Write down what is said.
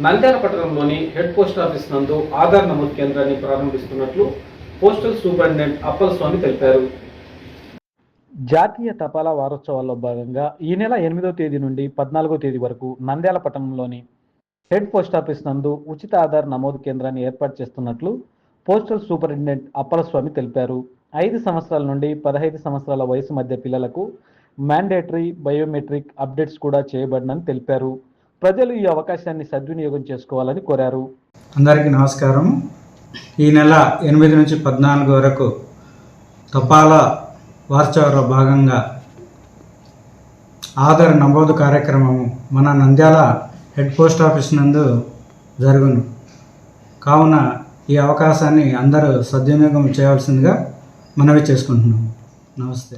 నంద్యాల పట్టణంలోని head post office నందు ఆధార్ నమోదు కేంద్రాన్ని ప్రారంభిస్తున్నట్లు పోస్టల్ సూపరింటెండెంట్ అప్పలస్వామి తెలిపారు. జాతీయ తపాలా వారోత్సవాల్లో భాగంగా ఈ నెల 8వ తేదీ నుండి 14వ తేదీ వరకు నంద్యాల పట్టణంలోని హెడ్ పోస్ట్ ఆఫీస్ నందు ఉచిత ఆధార్ నమోదు కేంద్రాన్ని ఏర్పాటు చేస్తున్నట్లు పోస్టల్ సూపరింటెండెంట్ అప్పలస్వామి తెలిపారు. 5 సంవత్సరాల నుండి 15 సంవత్సరాల వయసు మధ్య పిల్లలకు మ్యాండేటరీ బయోమెట్రిక్ అప్డేట్స్ కూడా చేయబడినని తెలిపారు. ప్రజలు ఈ అవకాశాన్ని సద్వినియోగం చేసుకోవాలని కోరారు. అందరికీ నమస్కారం. ఈ నెల 8 నుంచి 14 వరకు తపాలా వారోత్సవాల్లో భాగంగా ఆధార్ నమోదు కార్యక్రమము మన నంద్యాల హెడ్ పోస్ట్ ఆఫీస్ నందు జరుగును. కావున ఈ అవకాశాన్ని అందరూ సద్వినియోగం చేయవలసిందిగా మనవి చేసుకుంటున్నాము. నమస్తే.